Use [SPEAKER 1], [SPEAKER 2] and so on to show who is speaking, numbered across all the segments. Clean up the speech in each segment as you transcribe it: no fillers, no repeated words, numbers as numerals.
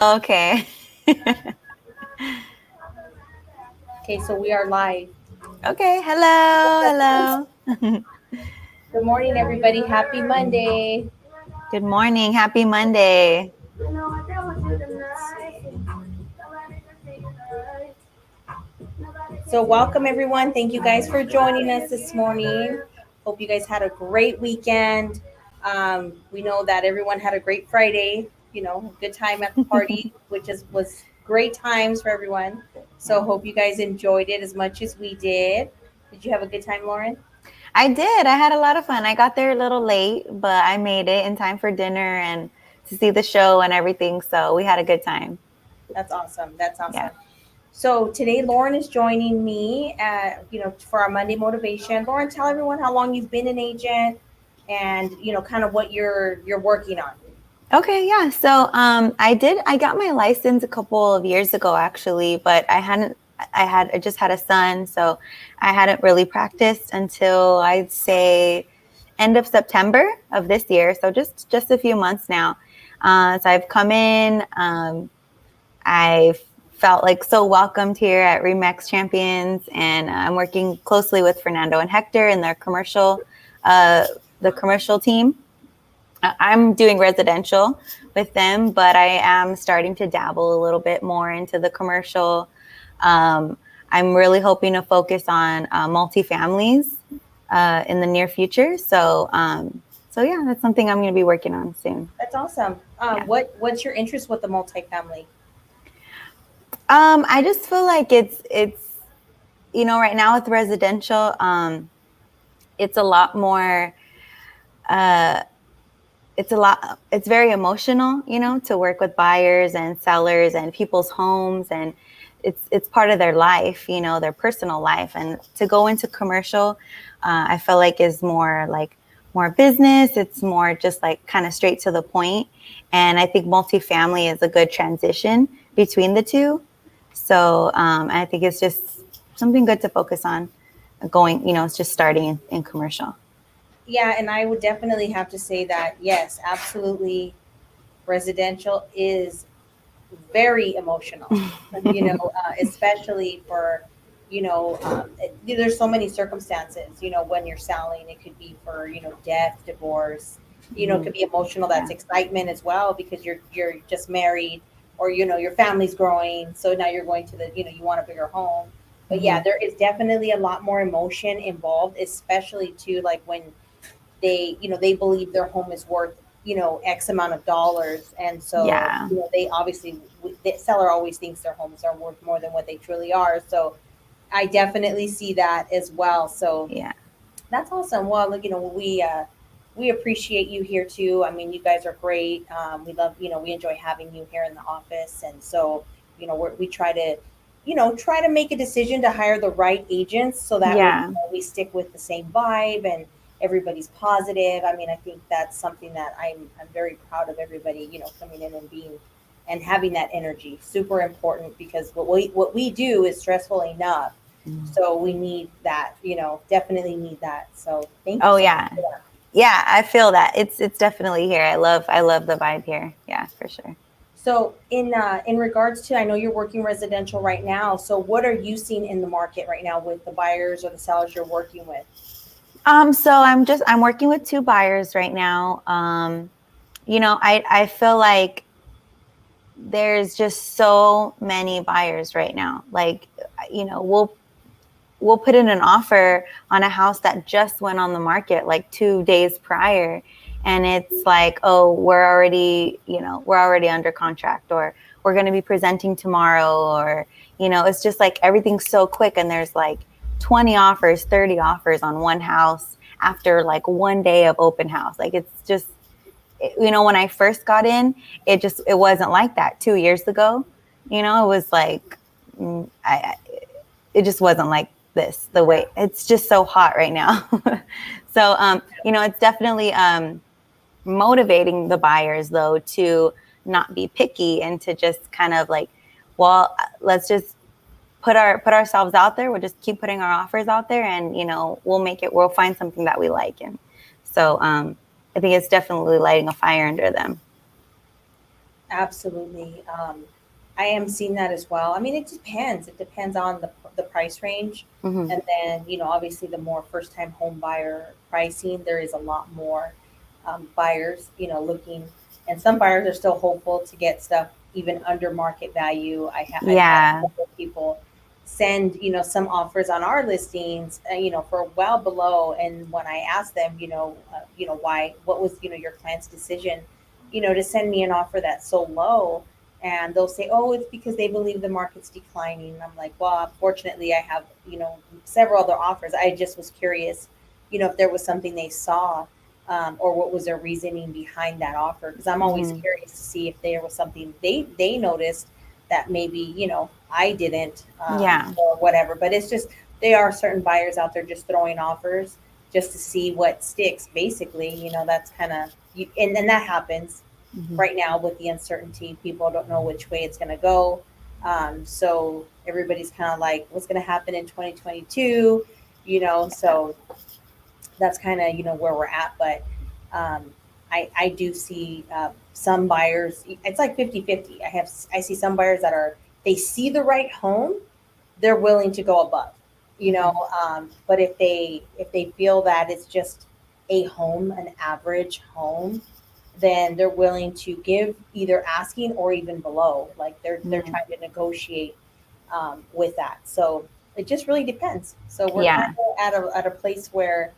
[SPEAKER 1] Okay.
[SPEAKER 2] Okay, so we are live.
[SPEAKER 1] Okay. Hello. Hello.
[SPEAKER 2] Good morning, everybody. Happy Monday.
[SPEAKER 1] Good morning. Happy Monday.
[SPEAKER 2] So, welcome, everyone. Thank you guys for joining us this morning. Hope you guys had a great weekend. We know that everyone had a great Friday. Good time at the party, which was great times for everyone. So,
[SPEAKER 1] Yeah.
[SPEAKER 2] hope you guys enjoyed it as much as we did. Did you have a good time, Lauren?
[SPEAKER 1] I did. I had a lot of fun. I got there a little late, but I made it in time for dinner and to see the show and everything. So we had a good time.
[SPEAKER 2] That's awesome. That's
[SPEAKER 1] Yeah.
[SPEAKER 2] awesome. So today Lauren is joining me for our Monday motivation. Lauren, tell everyone how long you've been an agent and kind of what you're working on.
[SPEAKER 1] Okay, yeah. So I got my license a couple of years ago actually, but I just had a son, so I hadn't really practiced until I'd say end of September of this year. So just a few months now. So I've come in, I felt like so welcomed here at Remax Champions, and I'm working closely with Fernando and Hector in uh, the commercial team. I'm doing residential with them, but I am starting to dabble a little bit more into the commercial. Um, I'm really hoping to focus on multifamilies in the near future. So yeah, that's something I'm going to be working on soon.
[SPEAKER 2] That's awesome.
[SPEAKER 1] Yeah.
[SPEAKER 2] What's your interest with the multifamily?
[SPEAKER 1] I just feel like it's right now with residential, it's a lot more. Uh, it's very emotional, to work with buyers and sellers and people's homes, and it's part of their life, their personal life. And to go into commercial, I feel like is more business. It's more just like kind of straight to the point. And I think multifamily is a good transition between the two. So I think it's just something good to focus on going, it's just starting in commercial.
[SPEAKER 2] Yeah, and I would definitely have to say that yes, absolutely, residential is very emotional. Especially for there's so many circumstances. When you're selling, it could be for death, divorce. It could be emotional.
[SPEAKER 1] Yeah.
[SPEAKER 2] That's excitement as well because you're just married, or your family's growing. So now you're going to you want a bigger home. But yeah,
[SPEAKER 1] Mhm.
[SPEAKER 2] there is definitely a lot more emotion involved, especially too like when they believe their home is worth x amount of dollars, and so
[SPEAKER 1] Yeah.
[SPEAKER 2] they obviously, the seller always thinks their homes are worth more than what they truly are. So I definitely see that as well. So
[SPEAKER 1] Yeah.
[SPEAKER 2] that's awesome. Well, look, we appreciate you here too. I mean, you guys are great. We love, we enjoy having you here in the office, and so we try to make a decision to hire the right agents so that way
[SPEAKER 1] Yeah.
[SPEAKER 2] we stick with the same vibe and everybody's positive. I mean, I think that's something that I'm very proud of everybody, coming in and being and having that energy. Super important because what we do is stressful enough.
[SPEAKER 1] Mm.
[SPEAKER 2] So we need that, definitely need that. So thank you
[SPEAKER 1] Oh
[SPEAKER 2] so much
[SPEAKER 1] yeah.
[SPEAKER 2] for that.
[SPEAKER 1] Yeah, I feel that. It's definitely here. I love the vibe here. Yeah, for sure.
[SPEAKER 2] So in regards to, I know you're working residential right now. So what are you seeing in the market right now with the buyers or the sellers you're working with?
[SPEAKER 1] So I'm working with two buyers right now. I feel like there's just so many buyers right now. Like, we'll put in an offer on a house that just went on the market like 2 days prior, and it's like, oh, we're already under contract, or we're going to be presenting tomorrow, or it's just like everything's so quick, and there's like 20 offers, 30 offers on one house after like one day of open house. Like, it's just, when I first got in, it wasn't like that 2 years ago. It was like, it just wasn't like this, the
[SPEAKER 2] Yeah.
[SPEAKER 1] way it's just so hot right now. So it's definitely motivating the buyers though to not be picky, and to just kind of like, well, let's just put ourselves out there. We'll just keep putting our offers out there, and we'll find something that we like. And so I think it's definitely lighting a fire under them.
[SPEAKER 2] Absolutely. I am seeing that as well. I mean, it depends. It depends on the price range.
[SPEAKER 1] Hmm.
[SPEAKER 2] And then, obviously the more first time home buyer pricing, there is a lot more buyers, looking, and some buyers are still hopeful to get stuff even under market value. I've had a
[SPEAKER 1] Yeah.
[SPEAKER 2] couple of people send, some offers on our listings, for well below. And when I asked them, why, what was, your client's decision, to send me an offer that's so low, and they'll say, oh, it's because they believe the market's declining. And I'm like, well, unfortunately, I have, several other offers. I just was curious, if there was something they saw, or what was their reasoning behind that offer. Because I'm always
[SPEAKER 1] Hmm.
[SPEAKER 2] curious to see if there was something they noticed that maybe, I didn't,
[SPEAKER 1] Yeah.
[SPEAKER 2] or whatever. But it's just, there are certain buyers out there just throwing offers just to see what sticks, basically. That's kind of, and that happens
[SPEAKER 1] Hmm.
[SPEAKER 2] right now with the uncertainty. People don't know which way it's going to go. So everybody's kind of like, what's going to happen in 2022? So that's kind of, where we're at. But um, I do see some buyers, it's like 50-50. I see some buyers that are, they see the right home, they're willing to go above,
[SPEAKER 1] Hmm.
[SPEAKER 2] but if they feel that it's just a home, an average home, then they're willing to give either asking or even below. Like they're
[SPEAKER 1] Yeah.
[SPEAKER 2] trying to negotiate with that. So it just really depends. So we're kind
[SPEAKER 1] Yeah.
[SPEAKER 2] of at a place where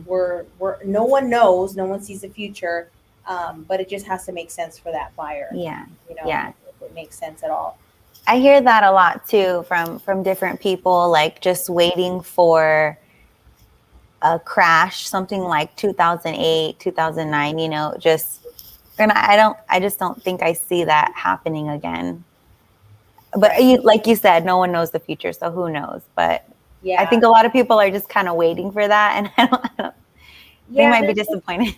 [SPEAKER 2] we're no one knows, no one sees the future, but it just has to make sense for that buyer.
[SPEAKER 1] Yeah.
[SPEAKER 2] You know,
[SPEAKER 1] Yeah.
[SPEAKER 2] if it makes sense at all.
[SPEAKER 1] I hear that a lot too from different people, like just waiting for a crash, something like 2008, 2009, just, and I just don't think I see that happening again. But
[SPEAKER 2] Right.
[SPEAKER 1] like you said, no one knows the future, so who knows? But I
[SPEAKER 2] Yeah.
[SPEAKER 1] think a lot of people are just kind of waiting for that, and they
[SPEAKER 2] Yeah.
[SPEAKER 1] might be
[SPEAKER 2] There's just,
[SPEAKER 1] disappointed.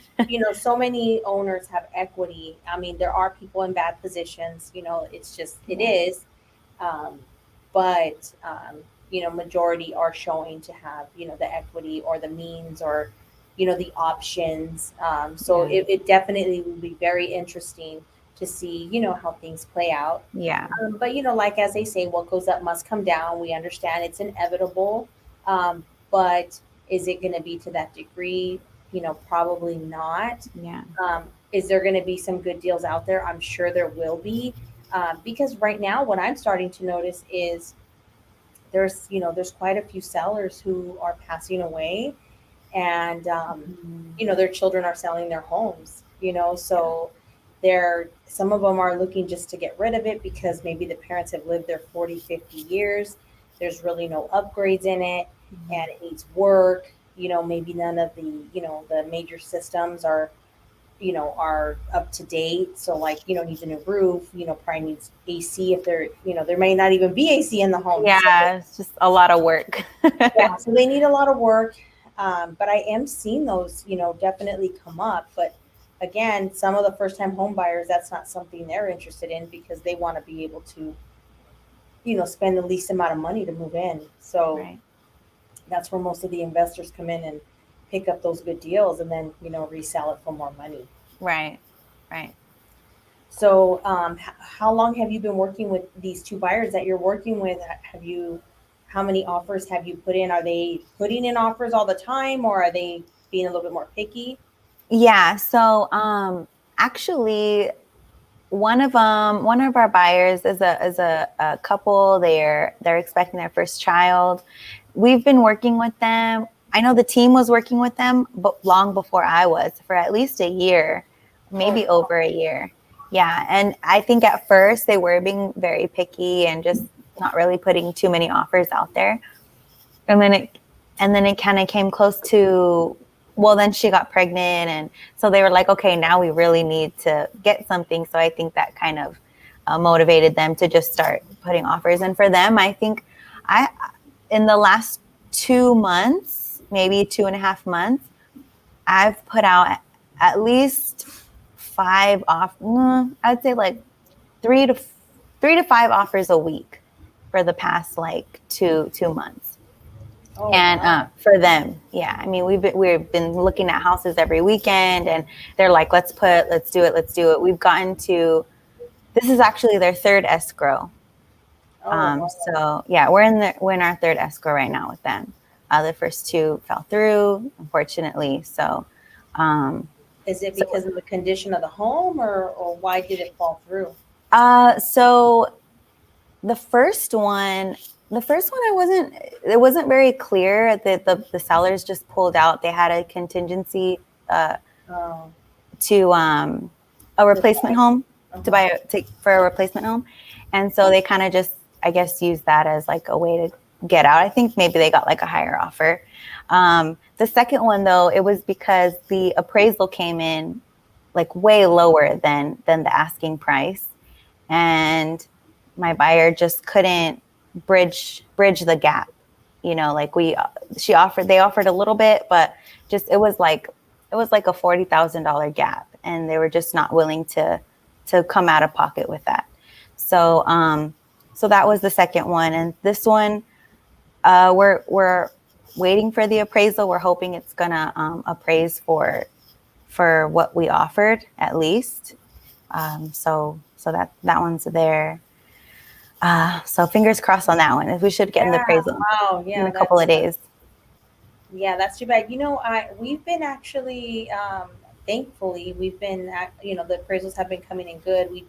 [SPEAKER 2] so many owners have equity. I mean, there are people in bad positions. It's just, it
[SPEAKER 1] Yeah.
[SPEAKER 2] is. Um, but majority are showing to have, the equity or the means, or the options. So
[SPEAKER 1] Yeah.
[SPEAKER 2] it definitely will be very interesting to see, how things play out.
[SPEAKER 1] Yeah.
[SPEAKER 2] But like, as they say, what goes up must come down. We understand it's inevitable, but is it going to be to that degree? Probably not.
[SPEAKER 1] Yeah.
[SPEAKER 2] Is there going to be some good deals out there? I'm sure there will be, because right now, what I'm starting to notice is there's quite a few sellers who are passing away, and
[SPEAKER 1] Mhm.
[SPEAKER 2] their children are selling their homes. So some of them are looking just to get rid of it because maybe the parents have lived there 40, 50 years. There's really no upgrades in it,
[SPEAKER 1] Mhm.
[SPEAKER 2] and it needs work. Maybe none of the the major systems are up to date. So, like, needs a new roof, probably needs AC. If there may not even be AC in the home. So
[SPEAKER 1] Yeah, it's just a lot of work.
[SPEAKER 2] yeah, so they need a lot of work. But I am seeing those, definitely come up. But again, some of the first time home buyers, that's not something they're interested in because they want to be able to, spend the least amount of money to move in. So
[SPEAKER 1] Right.
[SPEAKER 2] that's where most of the investors come in and pick up those good deals, and then, resell it for more money.
[SPEAKER 1] Right. Right.
[SPEAKER 2] So, how long have you been working with these two buyers that you're working with? How many offers have you put in? Are they putting in offers all the time, or are they being a little bit more picky?
[SPEAKER 1] Yeah. So, actually, one of our buyers is a couple. They're expecting their first child. We've been working with them. I know the team was working with them, but long before I was, for at least a year,
[SPEAKER 2] Oh,
[SPEAKER 1] maybe over a year. Yeah, and I think at first they were being very picky and just not really putting too many offers out there. And then it kind of came close to, well, then she got pregnant, and so they were like, okay, now we really need to get something. So I think that kind of motivated them to just start putting offers. And for them, I think I in the last 2 months, maybe 2.5 months, I've put out at least five off. I'd say like three to 3 to 5 offers a week for the past like two months.
[SPEAKER 2] oh
[SPEAKER 1] And
[SPEAKER 2] wow.
[SPEAKER 1] for them, yeah, I mean, we've been looking at houses every weekend, and they're like, let's do it. We've gotten to This is actually their third escrow.
[SPEAKER 2] Oh,
[SPEAKER 1] So yeah, we're in our third escrow right now with them. The first two fell through, unfortunately. So,
[SPEAKER 2] is it
[SPEAKER 1] so,
[SPEAKER 2] because of the condition of the home, or why did it fall through?
[SPEAKER 1] so the first one, it wasn't very clear that the sellers just pulled out. They had a contingency
[SPEAKER 2] Oh,
[SPEAKER 1] to a replacement home
[SPEAKER 2] uh-huh.
[SPEAKER 1] for a replacement home, and so they kind of just, I guess, used that as like a way to get out. I think maybe they got like a higher offer. The second one though, it was because the appraisal came in like way lower than the asking price, and my buyer just couldn't bridge the gap. You know, like they offered a little bit, but just it was like a $40,000 gap, and they were just not willing to come out of pocket with that. So so that was the second one, and this one we're waiting for the appraisal. We're hoping it's gonna appraise for what we offered at least. So that one's there. So fingers crossed on that one. We should get an
[SPEAKER 2] Yeah.
[SPEAKER 1] appraisal
[SPEAKER 2] Wow.
[SPEAKER 1] in
[SPEAKER 2] Yeah.
[SPEAKER 1] a couple of days.
[SPEAKER 2] Yeah, that's too bad. We've been actually, thankfully, the appraisals have been coming in good. We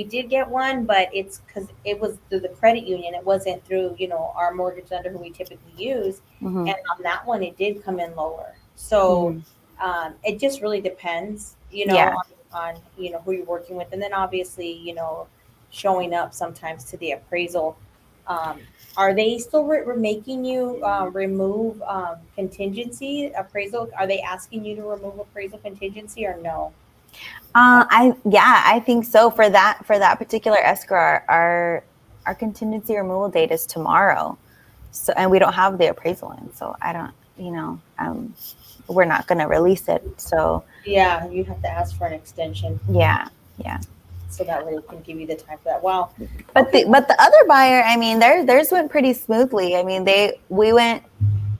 [SPEAKER 2] did get one, but it's because it was through the credit union. It wasn't through, our mortgage lender who we typically use.
[SPEAKER 1] Mm-hmm.
[SPEAKER 2] And on that one, it did come in lower. So,
[SPEAKER 1] Mm-hmm.
[SPEAKER 2] it just really depends,
[SPEAKER 1] Yeah.
[SPEAKER 2] on, who you're working with. And then obviously, showing up sometimes to the appraisal. Um, are they still making you remove contingency appraisal? Are they asking you to remove appraisal contingency or no?
[SPEAKER 1] I think so. For that particular escrow, our contingency removal date is tomorrow. So, and we don't have the appraisal in, so I don't, we're not going to release it. So
[SPEAKER 2] Yeah, you have to ask for an extension
[SPEAKER 1] yeah.
[SPEAKER 2] so that way they can give you the time for that. Wow.
[SPEAKER 1] But
[SPEAKER 2] Okay.
[SPEAKER 1] the other buyer, I mean, theirs went pretty smoothly. I mean, we went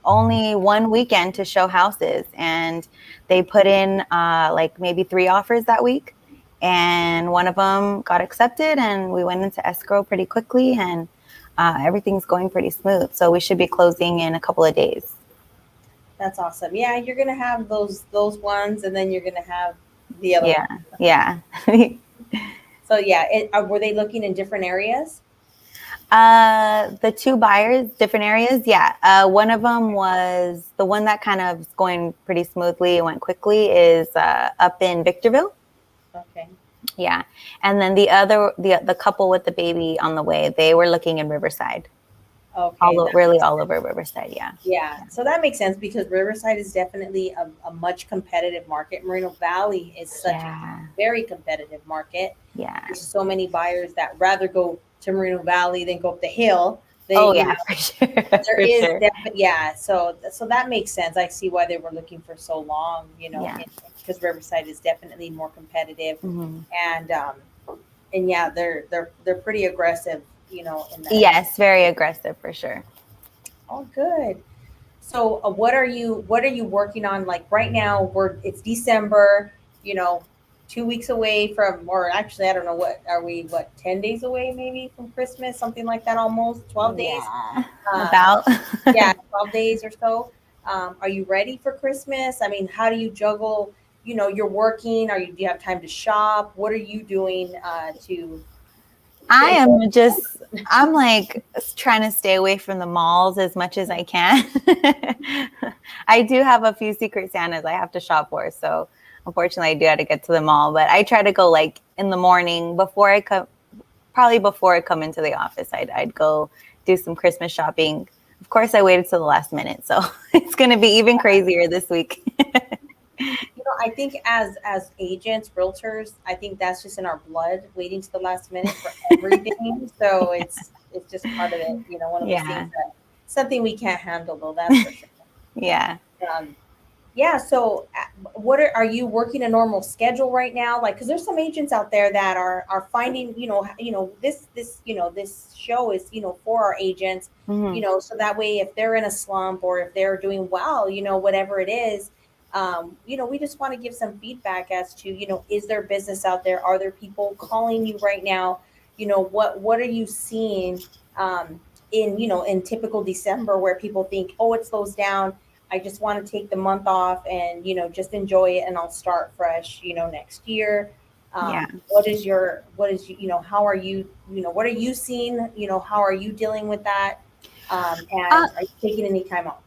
[SPEAKER 1] only one weekend to show houses, and they put in like maybe 3 offers that week, and one of them got accepted, and we went into escrow pretty quickly, and everything's going pretty smooth. So we should be closing in a couple of days.
[SPEAKER 2] That's awesome. Yeah, you're gonna have those ones, and then you're gonna have the other one.
[SPEAKER 1] Yeah.
[SPEAKER 2] So yeah, were they looking in different areas?
[SPEAKER 1] The 2 buyers, different areas. Yeah. One of them was the one that kind of is going pretty smoothly and went quickly is up in Victorville.
[SPEAKER 2] Okay.
[SPEAKER 1] Yeah. And then the couple with the baby on the way, they were looking in Riverside.
[SPEAKER 2] Okay.
[SPEAKER 1] Really all over Riverside. Yeah.
[SPEAKER 2] Yeah, so that makes sense because Riverside is definitely a much competitive market. Moreno Valley is such a very competitive market.
[SPEAKER 1] Yeah.
[SPEAKER 2] There's so many buyers that rather go to Moreno Valley than go up the hill.
[SPEAKER 1] For sure.
[SPEAKER 2] There is definitely, yeah. So that makes sense. I see why they were looking for so long. Because Riverside is definitely more competitive,
[SPEAKER 1] Mm-hmm.
[SPEAKER 2] and yeah, they're pretty aggressive. In that.
[SPEAKER 1] Yes, very aggressive for sure.
[SPEAKER 2] Oh, good. So, what are you working on? Like right now, it's December. 2 weeks away from, or actually, I don't know, what are we? What, 10 days away, maybe from Christmas, something like that, almost 12 days.
[SPEAKER 1] About.
[SPEAKER 2] Yeah, 12 days or so. Are you ready for Christmas? I mean, how do you juggle? You're working. Do you have time to shop? What are you doing to?
[SPEAKER 1] I'm like trying to stay away from the malls as much as I can. I do have a few Secret Santas I have to shop for. So unfortunately I do have to get to the mall, but I try to go like in the morning before I come into the office. I'd go do some Christmas shopping. Of course I waited till the last minute. So it's going to be even crazier this week.
[SPEAKER 2] I think as agents, realtors, I think that's just in our blood, waiting to the last minute for everything. So it's just part of it. One of those things that something we can't handle, though. That's for sure.
[SPEAKER 1] Yeah.
[SPEAKER 2] Yeah. So, are you working a normal schedule right now? Like, because there's some agents out there that are finding, this show is, for our agents,
[SPEAKER 1] Mm-hmm.
[SPEAKER 2] so that way if they're in a slump or if they're doing well, whatever it is. we just want to give some feedback as to, is there business out there? Are there people calling you right now? What are you seeing in typical December where people think, oh, it slows down. I just want to take the month off and, just enjoy it and I'll start fresh, next year.
[SPEAKER 1] Yeah.
[SPEAKER 2] How are you, what are you seeing? How are you dealing with that?
[SPEAKER 1] Uh,
[SPEAKER 2] And are you taking any time off?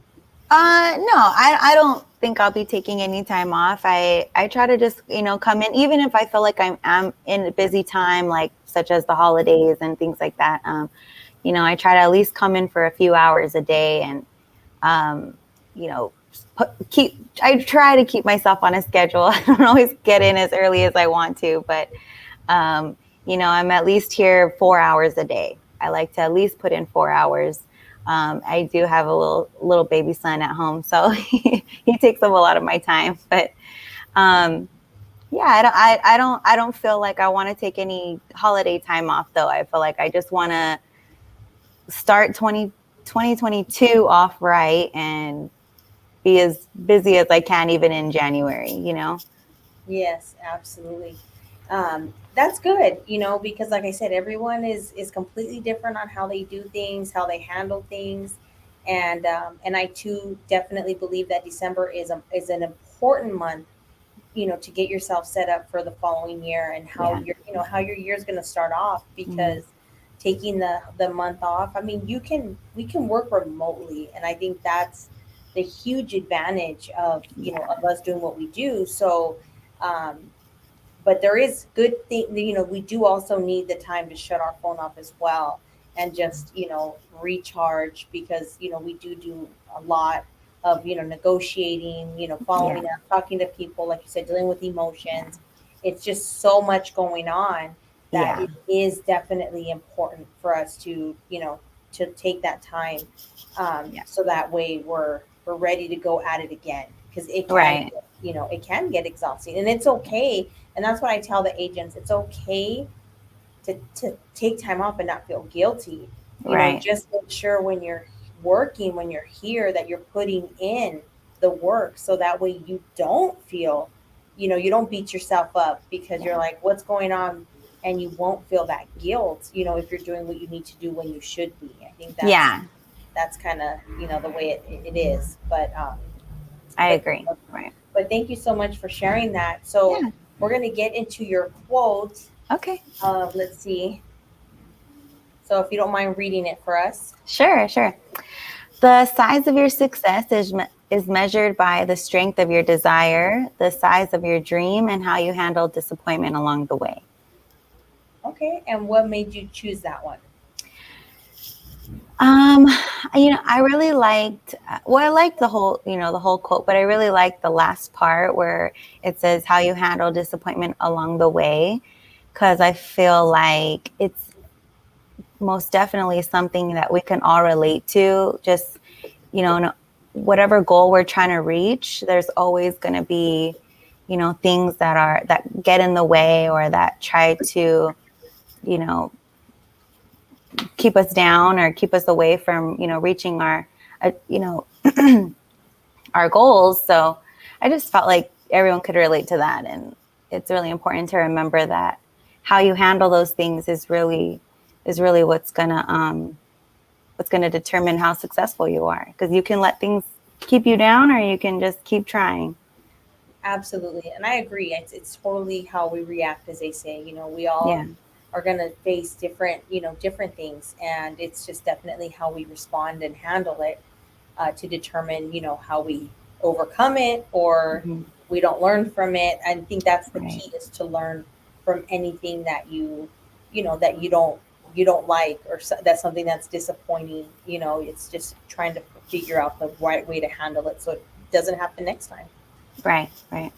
[SPEAKER 1] no, I don't think I'll be taking any time off. I try to just, come in, even if I feel like I'm in a busy time, like such as the holidays and things like that. I try to at least come in for a few hours a day and, um, you know, I try to keep myself on a schedule. I don't always get in as early as I want to, but, I'm at least here 4 hours a day. I like to at least put in 4 hours. I do have a little baby son at home, so he takes up a lot of my time. But yeah, I don't feel like I want to take any holiday time off, though. I feel like I just want to start 2022 off right and be as busy as I can, even in January.
[SPEAKER 2] Yes, absolutely. That's good, because like I said, everyone is completely different on how they do things, how they handle things, and I too definitely believe that December is an important month, to get yourself set up for the following year and how
[SPEAKER 1] Yeah.
[SPEAKER 2] how your year's going to start off
[SPEAKER 1] Mhm.
[SPEAKER 2] because taking the month off. I mean, we can work remotely, and I think that's the huge advantage of
[SPEAKER 1] Yeah.
[SPEAKER 2] of us doing what we do. So. Um, but there is good thing, we do also need the time to shut our phone off as well and just recharge because we do a lot of negotiating,
[SPEAKER 1] Yeah.
[SPEAKER 2] following up, talking to people, like you said, dealing with
[SPEAKER 1] Yeah.
[SPEAKER 2] emotions. It's just so much going on that
[SPEAKER 1] Yeah.
[SPEAKER 2] it is definitely important for us to to take that time,
[SPEAKER 1] Yeah.
[SPEAKER 2] so that way we're ready to go at it again because
[SPEAKER 1] Right.
[SPEAKER 2] it can get exhausting, and it's okay. And that's what I tell the agents. It's okay to take time off and not feel guilty.
[SPEAKER 1] Right.
[SPEAKER 2] Just make sure when you're working, when you're here, that you're putting in the work so that way you don't feel, you don't beat yourself up because
[SPEAKER 1] Yeah.
[SPEAKER 2] you're like, what's going on? And you won't feel that guilt, if you're doing what you need to do when you should be. I think
[SPEAKER 1] Yeah.
[SPEAKER 2] that's kind of, the way it is.
[SPEAKER 1] I
[SPEAKER 2] But
[SPEAKER 1] agree. Right.
[SPEAKER 2] but thank you so much for sharing that. So
[SPEAKER 1] Yeah.
[SPEAKER 2] we're going to get into your quote.
[SPEAKER 1] Okay.
[SPEAKER 2] Let's see. So if you don't mind reading it for us.
[SPEAKER 1] Sure. Sure. The size of your success is measured by the strength of your desire, the size of your dream, and how you handle disappointment along the way.
[SPEAKER 2] Okay. And what made you choose that one?
[SPEAKER 1] Um, I really liked, I liked the whole quote, but I really liked the last part where it says how you handle disappointment along the way, because I feel like it's most definitely something that we can all relate to. Just, whatever goal we're trying to reach, there's always going to be, things that get in the way or that try to, you know, keep us down or keep us away from, reaching uh, you know, our goals. So I just felt like everyone could relate to that. And it's really important to remember that how you handle those things is really what's gonna determine how successful you are. Because you can let things keep you down, or you can just keep trying.
[SPEAKER 2] Absolutely. And I agree. It's totally how we react, as they say. We all
[SPEAKER 1] Yeah.
[SPEAKER 2] are going to face different things. And it's just definitely how we respond and handle it, to determine, how we overcome it or
[SPEAKER 1] Hmm.
[SPEAKER 2] we don't learn from it. I think that's the
[SPEAKER 1] Right.
[SPEAKER 2] key is to learn from anything that that you don't like or that's something that's disappointing. It's just trying to figure out the right way to handle it so it doesn't happen next time.
[SPEAKER 1] Right. Right.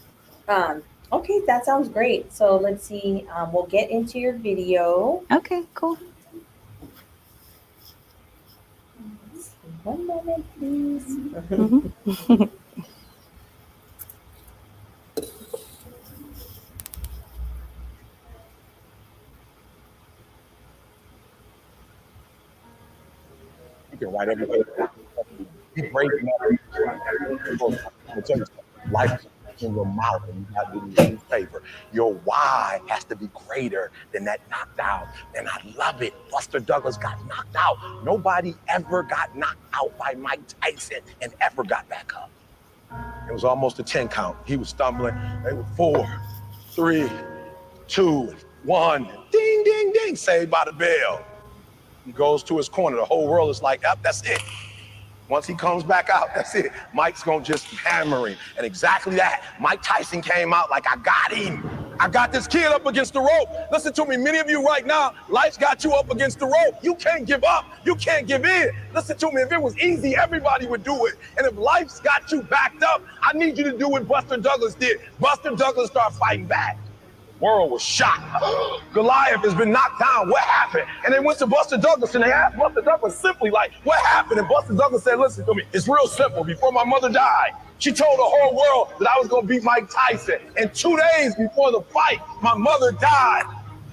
[SPEAKER 2] Um, okay, that sounds great. So let's see. We'll get into your video.
[SPEAKER 1] Okay. Cool.
[SPEAKER 2] Let's see. One moment, please.
[SPEAKER 1] Hmm.
[SPEAKER 3] You can write everything. Keep breaking up. I'm gonna tell you something. Life is in your mouth and you got to do the newspaper. Your why has to be greater than that knockdown. And I love it. Buster Douglas got knocked out. Nobody ever got knocked out by Mike Tyson and ever got back up. It was almost a 10 count. He was stumbling. They were 4, 3, 2, 1. Ding, ding, ding. Saved by the bell. He goes to his corner. The whole world is like, yep, that's it. Once he comes back out, that's it. Mike's going to just hammer him. And exactly that. Mike Tyson came out like, I got him. I got this kid up against the rope. Listen to me, many of you right now, life's got you up against the rope. You can't give up. You can't give in. Listen to me, if it was easy, everybody would do it. And if life's got you backed up, I need you to do what Buster Douglas did. Buster Douglas started fighting back. World was shocked. Goliath has been knocked down. What happened? And they went to Buster Douglas and they asked Buster Douglas simply like, what happened? And Buster Douglas said, listen to me, it's real simple. Before my mother died, she told the whole world that I was gonna beat Mike Tyson. And 2 days before the fight, my mother died.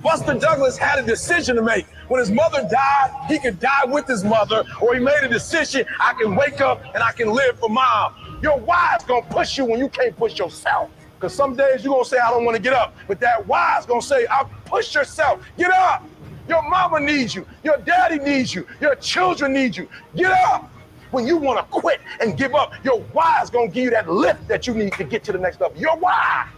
[SPEAKER 3] Buster Douglas had a decision to make. When his mother died, he could die with his mother, or he made a decision, I can wake up and I can live for mom. Your why is gonna push you when you can't push yourself. Because some days you're going to say, I don't want to get up. But that why is going to say, push yourself. Get up. Your mama needs you. Your daddy needs you. Your children need you. Get up. When you want to quit and give up, your why is going to give you that lift that you need to get to the next level. Your why.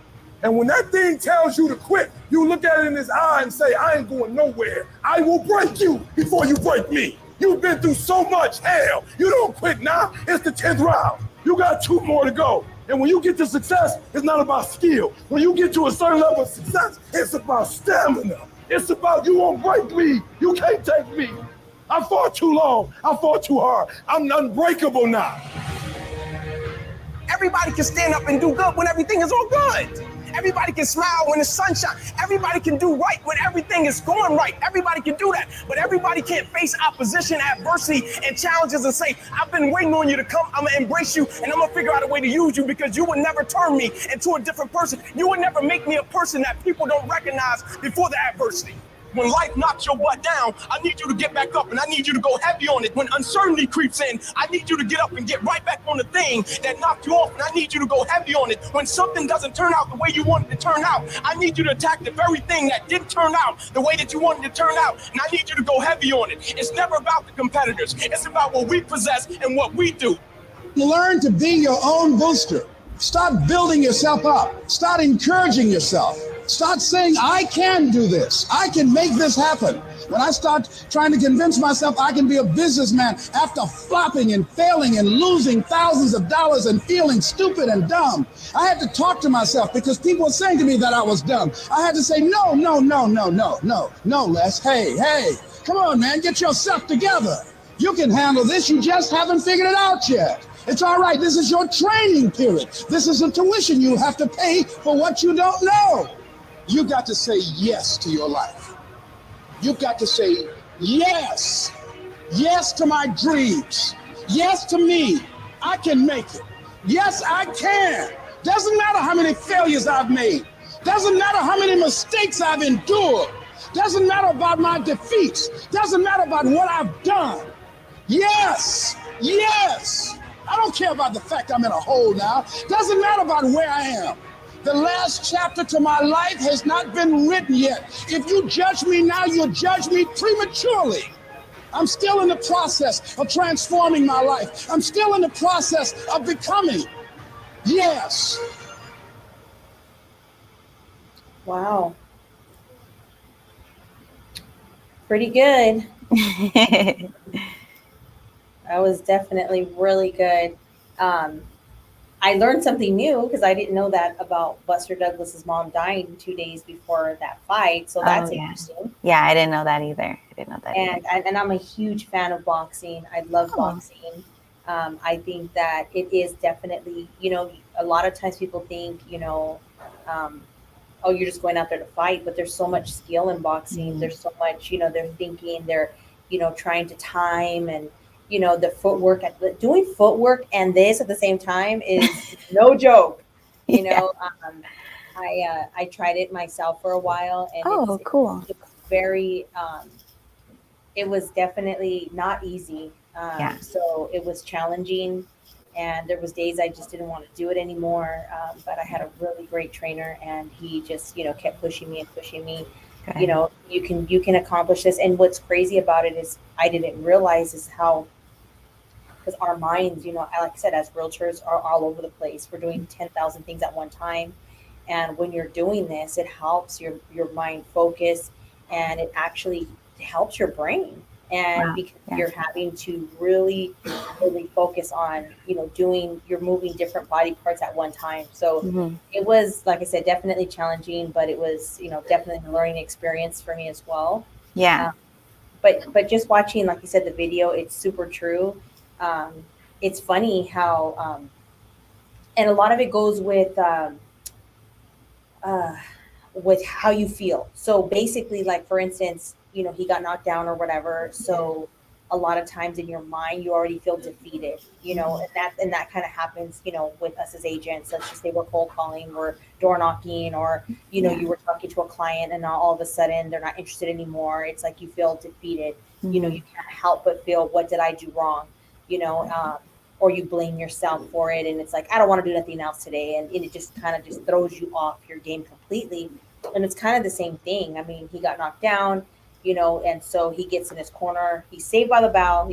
[SPEAKER 3] And when that thing tells you to quit, you look at it in his eye and say, I ain't going nowhere. I will break you before you break me. You've been through so much hell. You don't quit now. It's the 10th round. You got 2 more to go. And when you get to success, it's not about skill. When you get to a certain level of success, it's about stamina. It's about you won't break me. You can't take me. I fought too long. I fought too hard. I'm unbreakable now.
[SPEAKER 4] Everybody can stand up and do good when everything is all good. Everybody can smile when the sun shines. Everybody can do right when everything is going right. Everybody can do that. But everybody can't face opposition, adversity, and challenges and say, I've been waiting on you to come. I'm going to embrace you, and I'm going to figure out a way to use you because you would never turn me into a different person. You would never make me a person that people don't recognize before the adversity. When life knocks your butt down, I need you to get back up and I need you to go heavy on it. When uncertainty creeps in, I need you to get up and get right back on the thing that knocked you off, and I need you to go heavy on it. When something doesn't turn out the way you wanted it to turn out, I need you to attack the very thing that didn't turn out the way that you wanted it to turn out, and I need you to go heavy on it. It's never about the competitors. It's about what we possess and what we do.
[SPEAKER 5] Learn to be your own booster. Start building yourself up. Start encouraging yourself. Start saying, I can do this. I can make this happen. When I start trying to convince myself I can be a businessman after flopping and failing and losing thousands of dollars and feeling stupid and dumb, I had to talk to myself because people were saying to me that I was dumb. I had to say, no, Les. Hey, come on, man, get yourself together. You can handle this. You just haven't figured it out yet. It's all right. This is your training period. This is a tuition you have to pay for what you don't know. You got to say yes to your life. You've got to say yes. Yes to my dreams. Yes to me. I can make it. Yes, I can. Doesn't matter how many failures I've made. Doesn't matter how many mistakes I've endured. Doesn't matter about my defeats. Doesn't matter about what I've done. Yes. I don't care about the fact I'm in a hole now. Doesn't matter about where I am. The last chapter to my life has not been written yet. If you judge me now, you'll judge me prematurely. I'm still in the process of transforming my life. I'm still in the process of becoming. Yes.
[SPEAKER 2] Wow. Pretty good. That was definitely really good. I learned something new because I didn't know that about Buster Douglas's mom dying 2 days before that fight. So that's interesting.
[SPEAKER 1] Yeah, I didn't know that either.
[SPEAKER 2] And I'm a huge fan of boxing. I love boxing. I think that it is definitely, a lot of times people think, oh, you're just going out there to fight, but there's so much skill in boxing. Mm-hmm. There's so much, they're thinking, they're, trying to time and, the footwork, doing footwork and this at the same time is no joke. I tried it myself for a while and
[SPEAKER 1] cool.
[SPEAKER 2] It was very, it was definitely not easy. So it was challenging. And there was days I just didn't want to do it anymore. But I had a really great trainer, and he just, kept pushing me and pushing me.
[SPEAKER 1] Good.
[SPEAKER 2] You can accomplish this. And what's crazy about it is I didn't realize is how, because our minds, like I said, as realtors are all over the place. We're doing 10,000 things at one time. And when you're doing this, it helps your mind focus, and it actually helps your brain. And
[SPEAKER 1] Wow.
[SPEAKER 2] because
[SPEAKER 1] Yeah.
[SPEAKER 2] you're having to really, really focus on, you're moving different body parts at one time. So
[SPEAKER 1] Mhm.
[SPEAKER 2] it was, like I said, definitely challenging, but it was, definitely a learning experience for me as well.
[SPEAKER 1] Yeah.
[SPEAKER 2] Um, but just watching, like you said, the video, it's super true. Um, it's funny how, and a lot of it goes uh, with how you feel. So basically, like for instance, he got knocked down or whatever. So a lot of times in your mind, you already feel defeated. And that kind of happens, with us as agents. Let's just say we're cold calling, we're door knocking, or
[SPEAKER 1] Yeah.
[SPEAKER 2] you were talking to a client, and now all of a sudden they're not interested anymore. It's like you feel defeated.
[SPEAKER 1] Mhm.
[SPEAKER 2] You can't help but feel, what did I do wrong? Or you blame yourself for it, and it's like, I don't want to do nothing else today, and it just kind of just throws you off your game completely. And it's kind of the same thing. I mean, he got knocked down, and so he gets in his corner. He's saved by the bell,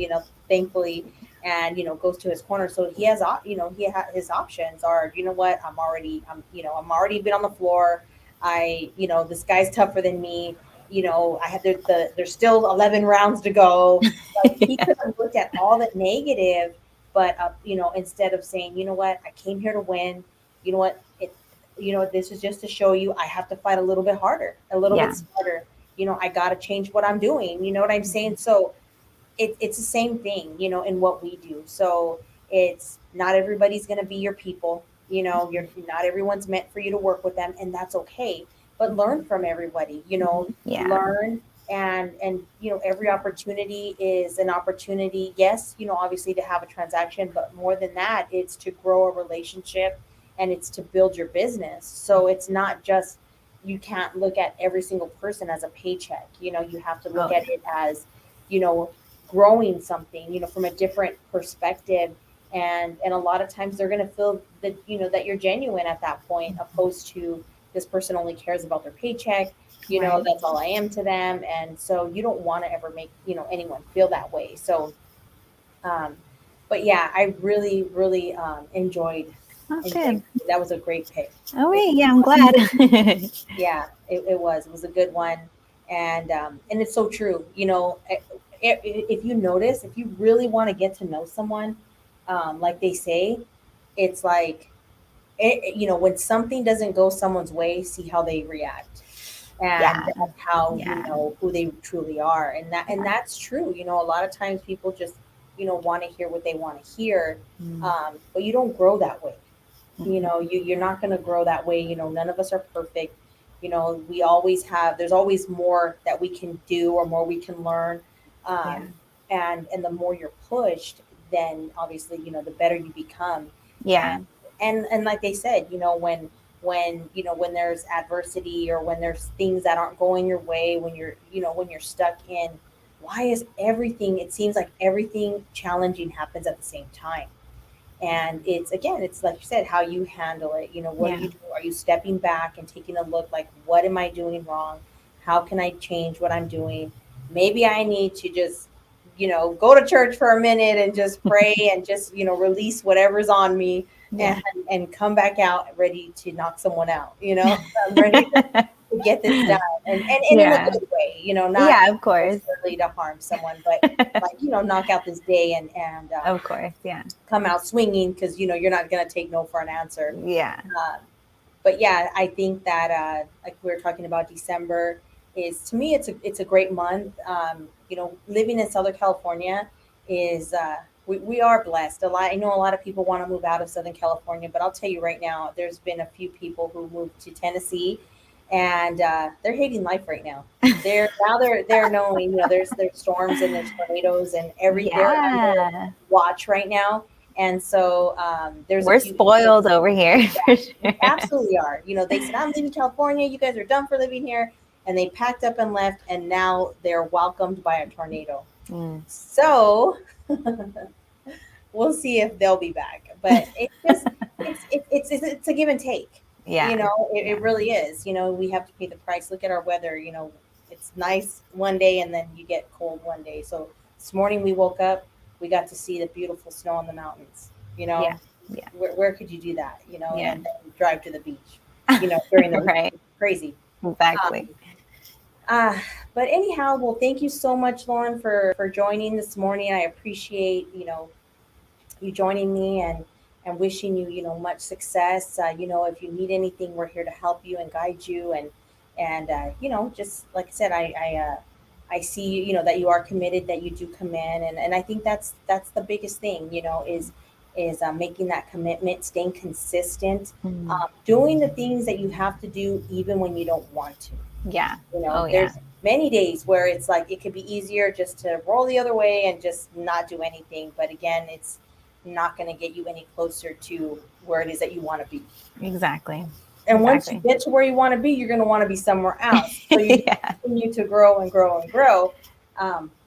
[SPEAKER 2] thankfully, and goes to his corner. So he has, his options are, what, I'm already been on the floor. This guy's tougher than me. I had there's still 11 rounds to go. Like, he
[SPEAKER 1] Yeah.
[SPEAKER 2] could have looked at all the negative, but instead of saying, what, I came here to win. You know what, this is just to show you I have to fight a little bit harder, a little
[SPEAKER 1] Yeah.
[SPEAKER 2] bit smarter. I got to change what I'm doing. You know what I'm saying? So it's the same thing, in what we do. So it's not everybody's going to be your people. You're not everyone's meant for you to work with them, and that's okay. But learn from everybody.
[SPEAKER 1] Yeah.
[SPEAKER 2] Learn, and every opportunity is an opportunity. Yes, obviously to have a transaction, but more than that, it's to grow a relationship, and it's to build your business. So it's not just, you can't look at every single person as a paycheck. You have to look
[SPEAKER 1] Oh,
[SPEAKER 2] at it as, you know growing something, from a different perspective. And a lot of times they're going to feel that, that you're genuine at that point, opposed to, this person only cares about their paycheck.
[SPEAKER 1] Right.
[SPEAKER 2] That's all I am to them. And so you don't want to ever make, anyone feel that way. So, um, but yeah, I really, really,
[SPEAKER 1] Oh,
[SPEAKER 2] enjoyed.
[SPEAKER 1] good.
[SPEAKER 2] That was a great pick.
[SPEAKER 1] Oh, wait. Yeah, I'm glad.
[SPEAKER 2] Yeah, it was a good one. And it's so true. If you notice, if you really want to get to know someone, like they say, it's like, when something doesn't go someone's way, see how they react. And
[SPEAKER 1] Yeah.
[SPEAKER 2] that's how you
[SPEAKER 1] Yeah.
[SPEAKER 2] know who they truly are. And that's true. A lot of times people just, want to hear what they want to hear.
[SPEAKER 1] Mm.
[SPEAKER 2] But you don't grow that way.
[SPEAKER 1] Mhm.
[SPEAKER 2] You're not going to grow that way. None of us are perfect. We always have, there's always more that we can do, or more we can learn.
[SPEAKER 1] Yeah.
[SPEAKER 2] And the more you're pushed, then obviously, the better you become.
[SPEAKER 1] Yeah.
[SPEAKER 2] And like they said, when there's adversity, or when there's things that aren't going your way, when you're stuck in, why is everything, it seems like everything challenging happens at the same time. And it's, again, it's like you said, how you handle it. What do
[SPEAKER 1] Yeah.
[SPEAKER 2] you do? Are you stepping back and taking a look, like, what am I doing wrong? How can I change what I'm doing? Maybe I need to just, go to church for a minute and just pray, and just, release whatever's on me,
[SPEAKER 1] Yeah.
[SPEAKER 2] and come back out ready to knock someone out. I'm ready to get this done, and in a
[SPEAKER 1] Yeah.
[SPEAKER 2] good way, not
[SPEAKER 1] Yeah, of course.
[SPEAKER 2] necessarily to harm someone, but like, knock out this day, and
[SPEAKER 1] Of course. Yeah.
[SPEAKER 2] come out swinging, because you're not going to take no for an answer.
[SPEAKER 1] Yeah.
[SPEAKER 2] But yeah, I think that, like we were talking about, December is, to me, it's a great month. Living in Southern California is, we are blessed. I know a lot of people want to move out of Southern California, but I'll tell you right now, there's been a few people who moved to Tennessee, and they're hating life right now. They're knowing, there's storms and there's tornadoes, and they're under
[SPEAKER 1] Yeah.
[SPEAKER 2] watch right now. And so, there's a
[SPEAKER 1] We're
[SPEAKER 2] few,
[SPEAKER 1] spoiled over here for
[SPEAKER 2] we
[SPEAKER 1] sure.
[SPEAKER 2] absolutely are. They said, I'm leaving California. You guys are done for living here. And they packed up and left. And now they're welcomed by a tornado.
[SPEAKER 1] Mm.
[SPEAKER 2] So, we'll see if they'll be back. But it's just it's a give and take.
[SPEAKER 1] Yeah.
[SPEAKER 2] You know, it,
[SPEAKER 1] Yeah.
[SPEAKER 2] it really is. You know, we have to pay the price. Look at our weather. You know, it's nice one day and then you get cold one day. So this morning we woke up, we got to see the beautiful snow on the mountains. You know,
[SPEAKER 1] Yeah. Yeah.
[SPEAKER 2] where could you do that? You know,
[SPEAKER 1] Yeah.
[SPEAKER 2] and then drive to the beach. You know, during the
[SPEAKER 1] Right.
[SPEAKER 2] crazy.
[SPEAKER 1] Exactly.
[SPEAKER 2] Uh, but anyhow, well, thank you so much, Lauren, for joining this morning. I appreciate you joining me and wishing you much success. If you need anything, we're here to help you and guide you and just like I said, I see that you are committed, that you do come in, and I think that's the biggest thing. Is making that commitment, staying consistent,
[SPEAKER 1] Mhm.
[SPEAKER 2] doing the things that you have to do even when you don't want to.
[SPEAKER 1] Yeah.
[SPEAKER 2] You know,
[SPEAKER 1] Oh, yeah.
[SPEAKER 2] there's many days where it's like it could be easier just to roll the other way and just not do anything. But again, it's not going to get you any closer to where it is that you want to be.
[SPEAKER 1] Exactly.
[SPEAKER 2] And once you
[SPEAKER 1] Exactly.
[SPEAKER 2] get to where you want to be, you're going to want to be somewhere else. So you
[SPEAKER 1] Yeah.
[SPEAKER 2] continue to grow and grow and grow.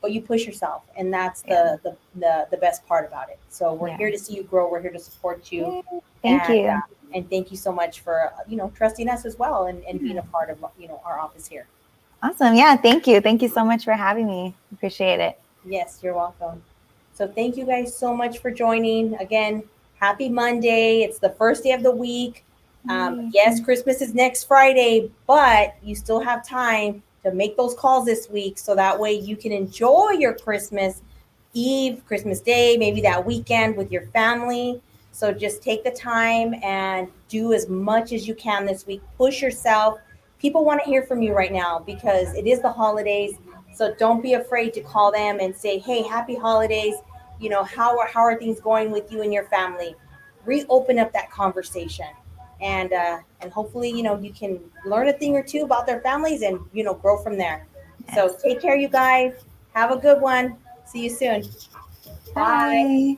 [SPEAKER 2] But you push yourself, and that's
[SPEAKER 1] Yeah.
[SPEAKER 2] the best part about it. So we're
[SPEAKER 1] Yeah.
[SPEAKER 2] here to see you grow. We're here to support you.
[SPEAKER 1] Thank
[SPEAKER 2] and,
[SPEAKER 1] you.
[SPEAKER 2] and thank you so much for trusting us as well and being a part of our office here.
[SPEAKER 1] Awesome. Yeah. Thank you. Thank you so much for having me. Appreciate it.
[SPEAKER 2] Yes, you're welcome. So thank you guys so much for joining. Again, happy Monday. It's the first day of the week. Yes, Christmas is next Friday, but you still have time to make those calls this week so that way you can enjoy your Christmas Eve, Christmas Day, maybe that weekend with your family. So just take the time and do as much as you can this week. Push yourself. People want to hear from you right now because it is the holidays. So don't be afraid to call them and say, "Hey, happy holidays. How are things going with you and your family?" Reopen up that conversation, and hopefully you can learn a thing or two about their families and grow from there. So
[SPEAKER 1] Yes.
[SPEAKER 2] take care, you guys. Have a good one. See you soon. Bye.
[SPEAKER 1] Bye.